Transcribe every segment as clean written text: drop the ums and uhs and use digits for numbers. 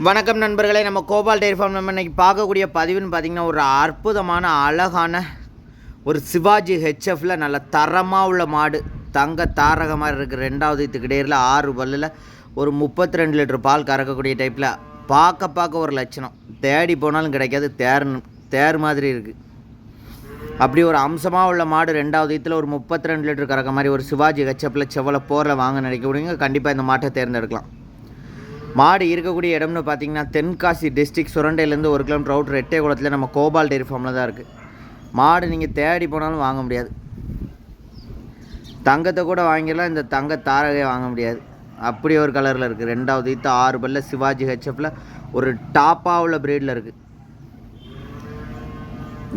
வணக்கம் நண்பர்களே, நம்ம கோபால் டெய்ரி ஃபார்ம் நம்ம இன்றைக்கி பார்க்கக்கூடிய பதிவுன்னு பார்த்திங்கன்னா ஒரு அற்புதமான அழகான ஒரு சிவாஜி ஹெச்எஃப்பில் நல்ல தரமாக உள்ள மாடு. தங்க தாரக மாதிரி இருக்குது. ரெண்டாவது இதுக்கிடையில் 6 பல்லில் ஒரு 32 லிட்டர் பால் கறக்கக்கூடிய டைப்பில் பார்க்க ஒரு லட்சணம். தேடி போனாலும் கிடைக்காது. தேர் மாதிரி இருக்குது. அப்படி ஒரு அம்சமாக உள்ள மாடு. ரெண்டாவது இதில் ஒரு 32 லிட்டர் கறக்க மாதிரி ஒரு சிவாஜி ஹெச்எஃப்பில் செவ்வளோ போரில் வாங்க நினைக்கக்கூடியவங்க கண்டிப்பாக இந்த மாட்டை தேர்ந்தெடுக்கலாம். மாடு இருக்கக்கூடிய இடம்னு பார்த்திங்கன்னா தென்காசி டிஸ்ட்ரிக்ட் சுரண்டையிலேருந்து 1 கிலோமீட்டர் அவுட் ரெட்டேகுளத்தில் நம்ம கோபால் டெய்ரி ஃபார்மில் தான் இருக்குது. மாடு நீங்கள் தேடி போனாலும் வாங்க முடியாது. தங்கத்தை கூட வாங்கிடலாம், இந்த தங்க தாரகையை வாங்க முடியாது. அப்படி ஒரு கலரில் இருக்குது. ரெண்டாவது இத்து 6 பல்ல சிவாஜி ஹெச்எஃப்பில் ஒரு டாப்பாக உள்ள ப்ரீடில் இருக்குது.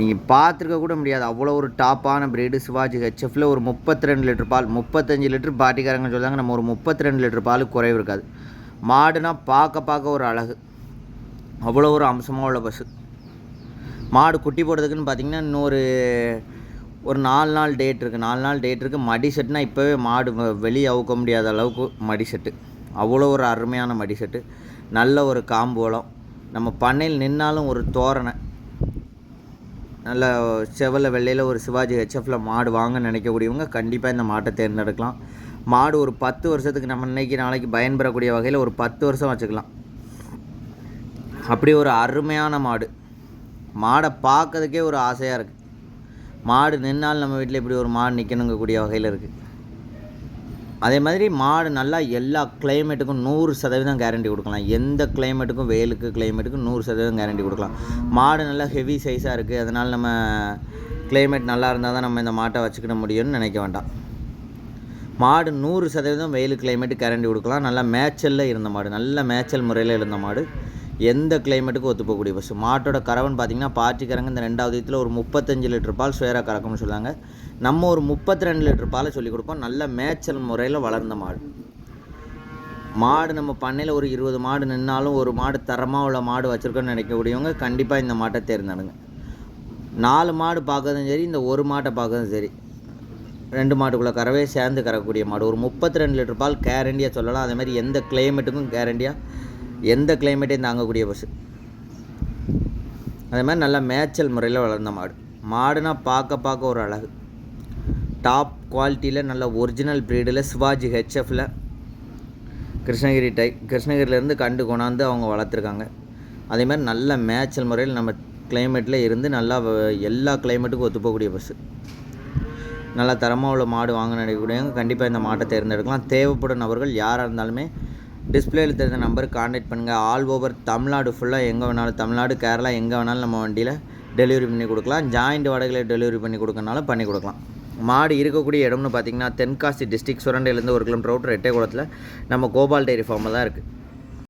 நீங்கள் பார்த்துருக்க கூட முடியாது, அவ்வளோ ஒரு டாப்பான ப்ரீடு சிவாஜி ஹெச்எஃப்பில். ஒரு 32 லிட்டர் பால், 35 லிட்டர் பாட்டிக்காரங்க சொல்லுவாங்க. நம்ம ஒரு 32 லிட்டர் பால் குறைவு இருக்காது. மாடுனா பார்க்க ஒரு அழகு, அவ்வளோ ஒரு அம்சமாக உள்ள பசு. மாடு குட்டி போடுறதுக்குன்னு பார்த்திங்கன்னா இன்னொரு 4 நாள் டேட் இருக்குது. 4 நாள் டேட் இருக்குது. மடி செட்டுனா இப்போவே மாடு வெளியே அவுக்க முடியாத அளவுக்கு மடி செட்டு. அவ்வளோ ஒரு அருமையான மடி செட்டு. நல்ல ஒரு காம்போலம். நம்ம பண்ணையில் நின்னாலும் ஒரு தோரணை. நல்ல செவல வெள்ளையில் ஒரு சிவாஜி ஹெச்எஃப்பில் மாடு வாங்க நினைக்கக்கூடியவங்க கண்டிப்பாக இந்த மாட்டை தேர்ந்தெடுக்கலாம். மாடு ஒரு 10 வருஷத்துக்கு நம்ம இன்றைக்கி நாளைக்கு பயன்பெறக்கூடிய வகையில் ஒரு 10 வருஷம் வச்சுக்கலாம். அப்படி ஒரு அருமையான மாடு. மாடை பார்க்கறதுக்கே ஒரு ஆசையாக இருக்குது. மாடு நின்னால் நம்ம வீட்டில் இப்படி ஒரு மாடு நிற்கணுங்கக்கூடிய வகையில் இருக்குது. அதே மாதிரி மாடு நல்லா எல்லா கிளைமேட்டுக்கும் 100% கேரண்டி கொடுக்கலாம். எந்த கிளைமேட்டுக்கும், வெயிலுக்கு கிளைமேட்டுக்கும் 100% கேரண்டி கொடுக்கலாம். மாடு நல்லா ஹெவி சைஸாக இருக்குது. அதனால் நம்ம கிளைமேட் நல்லா இருந்தால் தான் நம்ம இந்த மாட்டை வச்சுக்கிட முடியும்னு நினைக்க வேண்டாம். மாடு 100% வெயில் கிளைமேட்டு கேரண்டி கொடுக்கலாம். நல்லா மேய்ச்சலில் இருந்த மாடு, நல்ல மேய்ச்சல் முறையில் இருந்த மாடு. எந்த கிளைமேட்டுக்கும் ஒத்து போகக்கூடிய பஸ். மாட்டோட கறவன் பார்த்திங்கன்னா பாட்டிக்கறங்க இந்த ரெண்டாவது இதில் ஒரு 35 லிட்டர் பால் சுயராக கறக்கும்னு சொல்லுவாங்க. நம்ம ஒரு 32 லிட்டர் பாலை சொல்லிக் கொடுப்போம். நல்ல மேய்ச்சல் முறையில் வளர்ந்த மாடு. மாடு நம்ம பண்ணையில் ஒரு 20 மாடு நின்னாலும் ஒரு மாடு தரமாக உள்ள மாடு வச்சுருக்கோன்னு நினைக்கக்கூடியவங்க கண்டிப்பாக இந்த மாட்டை தேர்ந்தெடுங்க. 4 மாடு பார்க்கறதும் சரி, இந்த ஒரு மாட்டை பார்க்கறதும் சரி, 2 மாட்டுக்குள்ளே கறவே சேர்ந்து கறக்கக்கூடிய மாடு. ஒரு 32 லிட்டர் பால் கேரண்டியாக சொல்லலாம். அதேமாதிரி எந்த கிளைமேட்டுக்கும் கேரண்டியாக, எந்த கிளைமேட்டையும் தாங்கக்கூடிய பசு. அதே மாதிரி நல்லா மேய்ச்சல் முறையில் வளர்ந்த மாடு. மாடுனா பார்க்க ஒரு அழகு. டாப் குவாலிட்டியில் நல்ல ஒரிஜினல் ப்ரீடில் சிவாஜி ஹெச்எஃப்பில் கிருஷ்ணகிரியிலேருந்து கண்டு கொண்டாந்து அவங்க வளர்த்துருக்காங்க. அதேமாதிரி நல்ல மேய்ச்சல் முறையில் நம்ம கிளைமேட்டில் இருந்து நல்லா எல்லா கிளைமேட்டுக்கும் ஒத்துப்போகக்கூடிய பசு. நல்லா தரமாக உள்ள மாடு வாங்க நினைக்கக்கூடியவங்க கண்டிப்பாக இந்த மாட்டை தேர்ந்தெடுக்கலாம். தேவைப்படும் நபர்கள் யாராக இருந்தாலுமே டிஸ்பிளேயில் தெரிந்த நம்பருக்கு கான்டாக்ட் பண்ணுங்கள். ஆல் ஓவர் தமிழ்நாடு ஃபுல்லாக எங்கே வேணாலும், தமிழ்நாடு கேரளா எங்கே வேணாலும் நம்ம வண்டியில் டெலிவரி பண்ணி கொடுக்கலாம். ஜாயிண்ட் வாடகையில் டெலிவரி பண்ணி கொடுக்கறனாலும் பண்ணி கொடுக்கலாம். மாடு இருக்கக்கூடிய இடம்னு பார்த்திங்கன்னா தென்காசி டிஸ்ட்ரிக்ட் சுரண்டையிலேருந்து 1 கிலோமீட்டர் அவுட் ரெட்டேகுளத்தில் நம்ம கோபால் டெய்ரி ஃபார்மில் தான் இருக்குது.